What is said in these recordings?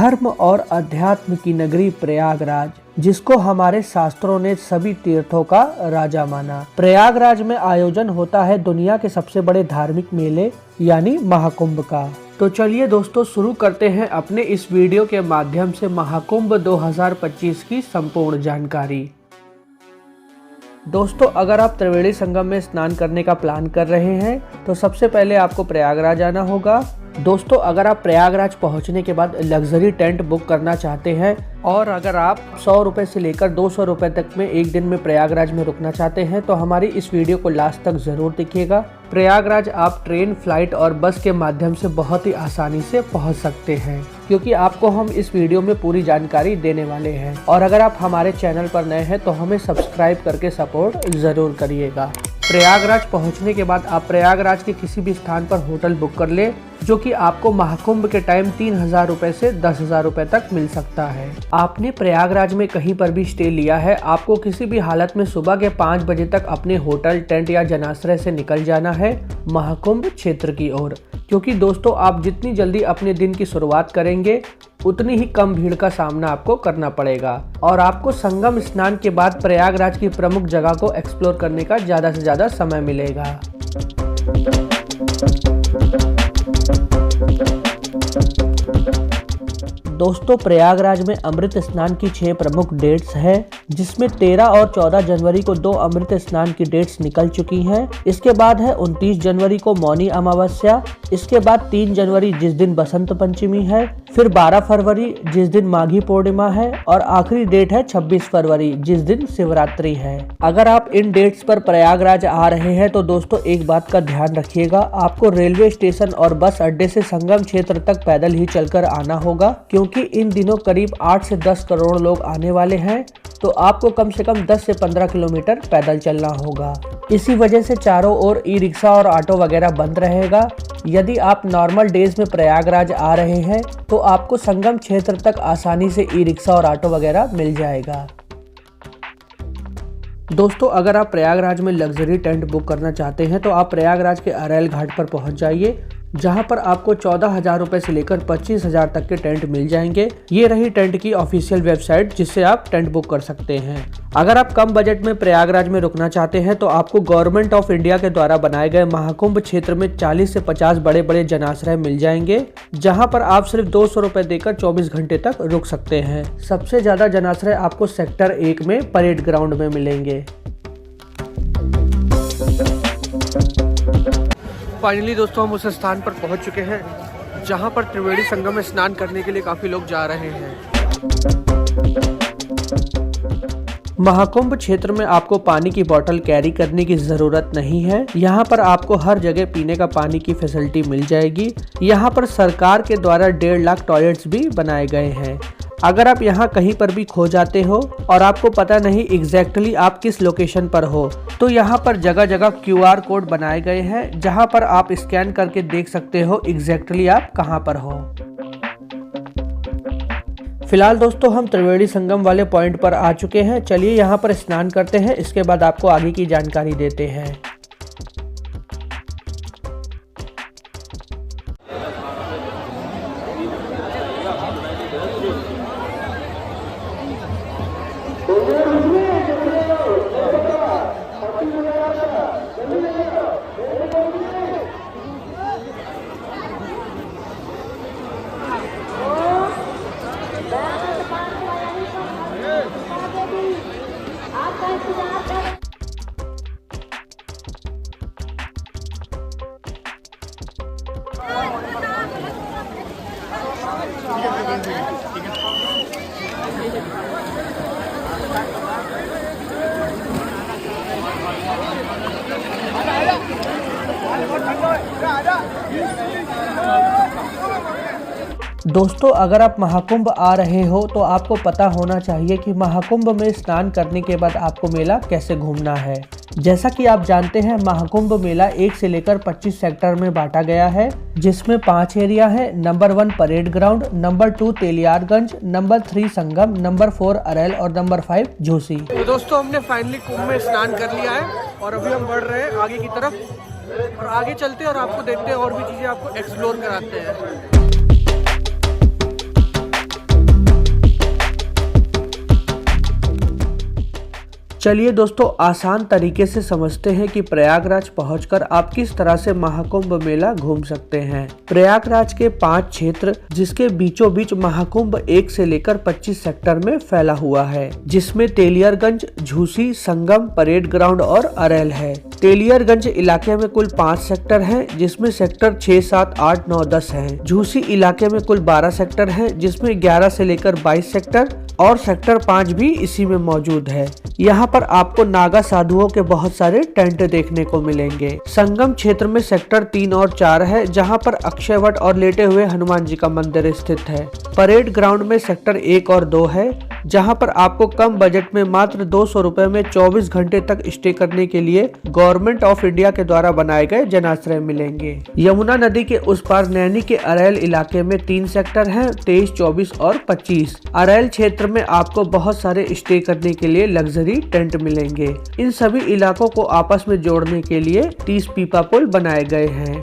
धर्म और अध्यात्म की नगरी प्रयागराज, जिसको हमारे शास्त्रों ने सभी तीर्थों का राजा माना। प्रयागराज में आयोजन होता है दुनिया के सबसे बड़े धार्मिक मेले यानी महाकुंभ का। तो चलिए दोस्तों, शुरू करते हैं अपने इस वीडियो के माध्यम से महाकुंभ 2025 की संपूर्ण जानकारी। दोस्तों, अगर आप त्रिवेणी संगम में स्नान करने का प्लान कर रहे हैं तो सबसे पहले आपको प्रयागराज आना होगा। दोस्तों, अगर आप प्रयागराज पहुंचने के बाद लग्जरी टेंट बुक करना चाहते हैं और अगर आप 100 रुपए से लेकर 200 रुपए तक में एक दिन में प्रयागराज में रुकना चाहते हैं तो हमारी इस वीडियो को लास्ट तक जरूर देखिएगा। प्रयागराज आप ट्रेन, फ्लाइट और बस के माध्यम से बहुत ही आसानी से पहुंच सकते हैं, क्योंकि आपको हम इस वीडियो में पूरी जानकारी देने वाले हैं। और अगर आप हमारे चैनल पर नए हैं तो हमें सब्सक्राइब करके सपोर्ट जरूर करिएगा। प्रयागराज पहुंचने के बाद आप प्रयागराज के किसी भी स्थान पर होटल बुक कर ले, जो कि आपको महाकुंभ के टाइम 3000 रुपए से 10,000 रुपए तक मिल सकता है। आपने प्रयागराज में कहीं पर भी स्टे लिया है, आपको किसी भी हालत में सुबह के 5 बजे तक अपने होटल, टेंट या जनाश्रय से निकल जाना है महाकुंभ क्षेत्र की ओर, क्योंकि दोस्तों आप जितनी जल्दी अपने दिन की शुरुआत करेंगे उतनी ही कम भीड़ का सामना आपको करना पड़ेगा और आपको संगम स्नान के बाद प्रयागराज की प्रमुख जगह को एक्सप्लोर करने का ज्यादा से ज्यादा समय मिलेगा। दोस्तों, प्रयागराज में अमृत स्नान की 6 प्रमुख डेट्स हैं, जिसमें 13 और 14 जनवरी को 2 अमृत स्नान की डेट्स निकल चुकी हैं। इसके बाद है 29 जनवरी को मौनी अमावस्या, इसके बाद 3 जनवरी जिस दिन बसंत पंचमी है, फिर 12 फरवरी जिस दिन माघी पूर्णिमा है और आखिरी डेट है 26 फरवरी जिस दिन शिवरात्रि है। अगर आप इन डेट्स पर प्रयागराज आ रहे हैं तो दोस्तों एक बात का ध्यान रखिएगा, आपको रेलवे स्टेशन और बस अड्डे से संगम क्षेत्र तक पैदल ही चलकर आना होगा, क्योंकि इन दिनों करीब 8 से 10 करोड़ लोग आने वाले हैं, तो आपको कम से कम 10 से 15 किलोमीटर पैदल चलना होगा। इसी वजह से चारों ओर ई रिक्शा और ऑटो वगैरह बंद रहेगा। यदि आप नॉर्मल डेज में प्रयागराज आ रहे हैं तो आपको संगम क्षेत्र तक आसानी से ई रिक्शा और ऑटो वगैरह मिल जाएगा। दोस्तों, अगर आप प्रयागराज में लग्जरी टेंट बुक करना चाहते हैं तो आप प्रयागराज के अरैल घाट पर पहुंच जाइए, जहां पर आपको 14,000 रुपए से लेकर 25,000 तक के टेंट मिल जाएंगे। ये रही टेंट की ऑफिशियल वेबसाइट, जिससे आप टेंट बुक कर सकते हैं। अगर आप कम बजट में प्रयागराज में रुकना चाहते हैं तो आपको गवर्नमेंट ऑफ इंडिया के द्वारा बनाए गए महाकुंभ क्षेत्र में 40 से 50 बड़े बड़े जनाश्रय मिल जाएंगे, जहां पर आप सिर्फ 200 रुपए देकर 24 घंटे तक रुक सकते हैं। सबसे ज्यादा जनाश्रय आपको सेक्टर 1 में परेड ग्राउंड में मिलेंगे। फाइनली दोस्तों, हम उस स्थान पर पहुंच चुके हैं जहां पर त्रिवेणी संगम में स्नान करने के लिए काफी लोग जा रहे हैं। महाकुंभ क्षेत्र में आपको पानी की बोतल कैरी करने की जरूरत नहीं है। यहाँ पर आपको हर जगह पीने का पानी की फैसिलिटी मिल जाएगी। यहाँ पर सरकार के द्वारा 1.5 लाख टॉयलेट्स भी बनाए गए हैं। अगर आप यहाँ कहीं पर भी खो जाते हो और आपको पता नहीं एग्जैक्टली आप किस लोकेशन पर हो, तो यहाँ पर जगह जगह QR कोड बनाए गए हैं, जहाँ पर आप स्कैन करके देख सकते हो एग्जैक्टली आप कहाँ पर हो। फिलहाल दोस्तों, हम त्रिवेणी संगम वाले पॉइंट पर आ चुके हैं। चलिए यहाँ पर स्नान करते हैं, इसके बाद आपको आगे की जानकारी देते हैं। दोस्तों, अगर आप महाकुंभ आ रहे हो तो आपको पता होना चाहिए कि महाकुंभ में स्नान करने के बाद आपको मेला कैसे घूमना है। जैसा कि आप जानते हैं, महाकुंभ मेला 1 से लेकर 25 सेक्टर में बांटा गया है, जिसमें 5 एरिया है। Number 1 parade ground, number 2 Teliarganj, number 3 Sangam, number 4 Arail और नंबर 5 झूसी। तो दोस्तों, हमने फाइनली कुंभ में स्नान कर लिया है और अभी हम बढ़ रहे हैं आगे की तरफ और आगे चलते हैं और आपको देखते हैं और भी चीजें आपको एक्सप्लोर कराते हैं। चलिए दोस्तों, आसान तरीके से समझते हैं कि प्रयागराज पहुंचकर आप किस तरह से महाकुंभ मेला घूम सकते हैं। प्रयागराज के 5 क्षेत्र, जिसके बीचों बीच महाकुंभ 1 से लेकर 25 सेक्टर में फैला हुआ है, जिसमें तेलियरगंज, झूसी, संगम, परेड ग्राउंड और अरेल है। तेलियरगंज इलाके में कुल 5 सेक्टर हैं, जिसमें सेक्टर 6, 7, 8, 9, 10 हैं। झूसी इलाके में कुल 12 सेक्टर हैं, जिसमें 11 से लेकर 22 सेक्टर और सेक्टर 5 भी इसी में मौजूद है। यहाँ पर आपको नागा साधुओं के बहुत सारे टेंट देखने को मिलेंगे। संगम क्षेत्र में सेक्टर 3 और 4 है, जहाँ पर अक्षयवट और लेटे हुए हनुमान जी का मंदिर स्थित है। परेड ग्राउंड में सेक्टर 1 और 2 है, जहाँ पर आपको कम बजट में मात्र 200 रुपए में 24 घंटे तक स्टे करने के लिए गवर्नमेंट ऑफ इंडिया के द्वारा बनाए गए जनाश्रय मिलेंगे। यमुना नदी के उस पार नैनी के अरेल इलाके में 3 सेक्टर हैं, 23, 24 और 25। अरेल क्षेत्र में आपको बहुत सारे स्टे करने के लिए लग्जरी टेंट मिलेंगे। इन सभी इलाकों को आपस में जोड़ने के लिए 30 पीपा पुल बनाए गए हैं।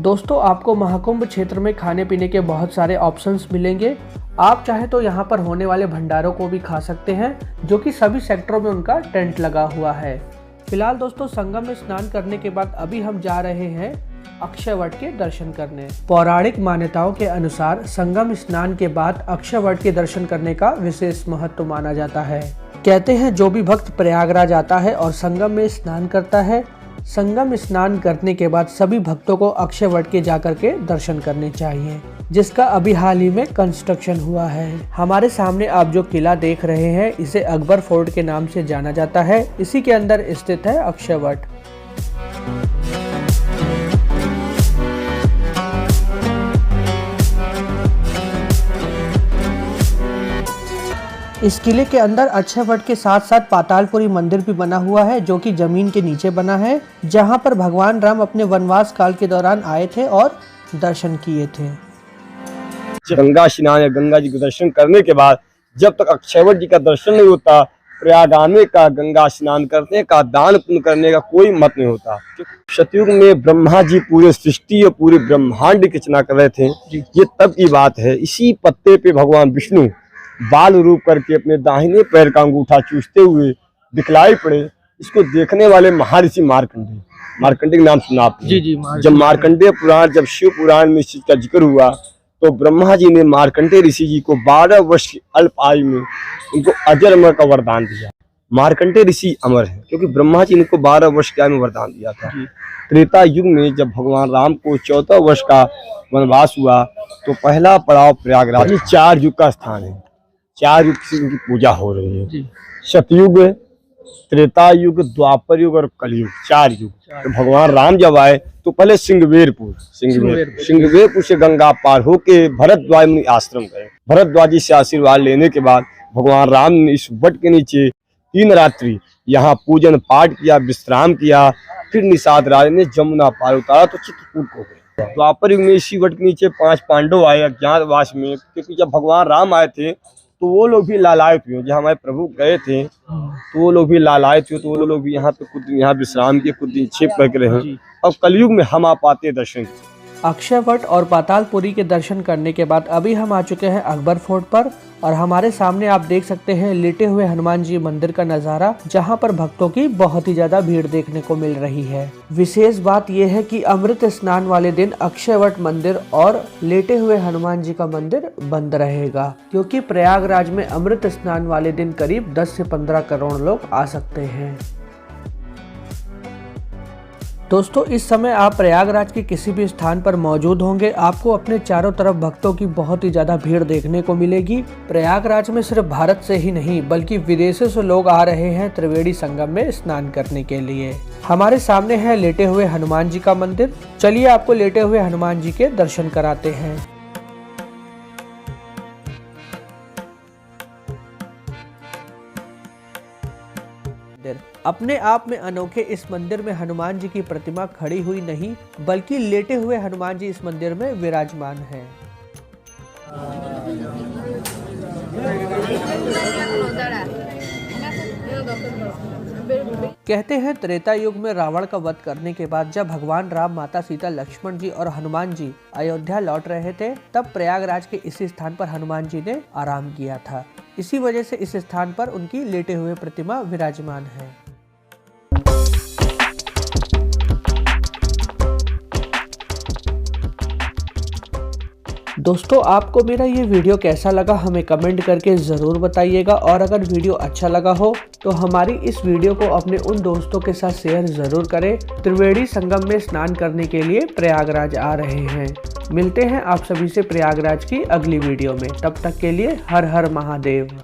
दोस्तों, आपको महाकुंभ क्षेत्र में खाने पीने के बहुत सारे ऑप्शंस मिलेंगे। आप चाहे तो यहाँ पर होने वाले भंडारों को भी खा सकते हैं, जो कि सभी सेक्टरों में उनका टेंट लगा हुआ है। फिलहाल दोस्तों, संगम में स्नान करने के बाद अभी हम जा रहे हैं अक्षयवट के दर्शन करने। पौराणिक मान्यताओं के अनुसार संगम स्नान के बाद अक्षयवट के दर्शन करने का विशेष महत्व माना जाता है। कहते हैं जो भी भक्त प्रयागराज आता है और संगम में स्नान करता है, संगम स्नान करने के बाद सभी भक्तों को अक्षयवट के जाकर के दर्शन करने चाहिए, जिसका अभी हाल ही में कंस्ट्रक्शन हुआ है। हमारे सामने आप जो किला देख रहे हैं, इसे अकबर फोर्ट के नाम से जाना जाता है। इसी के अंदर स्थित है अक्षयवट। इस किले के अंदर अक्षयवट के साथ साथ पातालपुरी मंदिर भी बना हुआ है, जो कि जमीन के नीचे बना है, जहां पर भगवान राम अपने वनवास काल के दौरान आए थे और दर्शन किए थे। गंगा स्नान या गंगा जी के दर्शन करने के बाद जब तक अक्षयवट जी का दर्शन नहीं होता, प्रयाग आने का, गंगा स्नान करने का, दान पुण्य करने का कोई मत नहीं होता। सतयुग में ब्रह्मा जी पूरे सृष्टि और पूरे ब्रह्मांड की रचना कर रहे थे। ये तब की बात है। इसी पत्ते पे भगवान विष्णु बाल रूप करके अपने दाहिने पैर का अंगूठा चूसते हुए दिखलाई पड़े। इसको देखने वाले महर्षि मार्कंडेय के नाम सुना आपने? जी। जब मार्कंडेय पुराण, जब शिव पुराण में इस चीज का जिक्र हुआ, तो ब्रह्मा जी ने मार्कंडेय ऋषि जी को 12 वर्ष की अल्प आयु में उनको अजर अमर का वरदान दिया। मार्कंडेय ऋषि अमर है क्योंकि ब्रह्मा जी ने उनको 12 वर्ष की आयु में वरदान दिया था। त्रेता युग में जब भगवान राम को 14 वर्ष का वनवास हुआ, तो पहला पड़ाव प्रयागराज 4 युग का स्थान है। 4 युग से उनकी पूजा हो रही है। सतयुग, त्रेता युग, द्वापर युग और कलयुग, 4 युग। तो भगवान राम जब आए तो पहले सिंहवेरपुर से गंगा पार होके भरद्वाज मुनि आश्रम गए। भरद्वाज जी से आशीर्वाद लेने के बाद भगवान राम ने इस वट के नीचे 3 रात्रि यहाँ पूजन पाठ किया, विश्राम किया। फिर निषाद राज ने जमुना पार उतारा तो चित्रकूट को गए। द्वापर युग में इसी वट के नीचे 5 पांडव आए अज्ञातवास में, क्योंकि जब भगवान राम आए थे तो वो लोग भी लालायित हुए। जब हमारे प्रभु गए थे तो वो लोग भी लालायित हुए, तो वो लोग भी यहाँ पे कुछ दिन यहाँ विश्राम किए, कुछ दिन छिप करके रहे। अब कलयुग में हम आ पाते दर्शन। अक्षयवट और पातालपुरी के दर्शन करने के बाद अभी हम आ चुके हैं अकबर फोर्ट पर, और हमारे सामने आप देख सकते हैं लेटे हुए हनुमान जी मंदिर का नजारा, जहां पर भक्तों की बहुत ही ज्यादा भीड़ देखने को मिल रही है। विशेष बात यह है कि अमृत स्नान वाले दिन अक्षयवट मंदिर और लेटे हुए हनुमान जी का मंदिर बंद रहेगा, क्योंकि प्रयागराज में अमृत स्नान वाले दिन करीब 10 से 15 करोड़ लोग आ सकते हैं। दोस्तों, इस समय आप प्रयागराज के किसी भी स्थान पर मौजूद होंगे, आपको अपने चारों तरफ भक्तों की बहुत ही ज्यादा भीड़ देखने को मिलेगी। प्रयागराज में सिर्फ भारत से ही नहीं बल्कि विदेशों से लोग आ रहे हैं त्रिवेणी संगम में स्नान करने के लिए। हमारे सामने है लेटे हुए हनुमान जी का मंदिर। चलिए आपको लेटे हुए हनुमान जी के दर्शन कराते हैं। अपने आप में अनोखे इस मंदिर में हनुमान जी की प्रतिमा खड़ी हुई नहीं बल्कि लेटे हुए हनुमान जी इस मंदिर में विराजमान हैं। कहते हैं त्रेता युग में रावण का वध करने के बाद जब भगवान राम, माता सीता, लक्ष्मण जी और हनुमान जी अयोध्या लौट रहे थे, तब प्रयागराज के इसी स्थान पर हनुमान जी ने आराम किया था। इसी वजह से इस स्थान पर उनकी लेटे हुए प्रतिमा विराजमान है। दोस्तों, आपको मेरा ये वीडियो कैसा लगा हमें कमेंट करके ज़रूर बताइएगा, और अगर वीडियो अच्छा लगा हो तो हमारी इस वीडियो को अपने उन दोस्तों के साथ शेयर ज़रूर करें। त्रिवेणी संगम में स्नान करने के लिए प्रयागराज आ रहे हैं। मिलते हैं आप सभी से प्रयागराज की अगली वीडियो में। तब तक के लिए हर हर महादेव।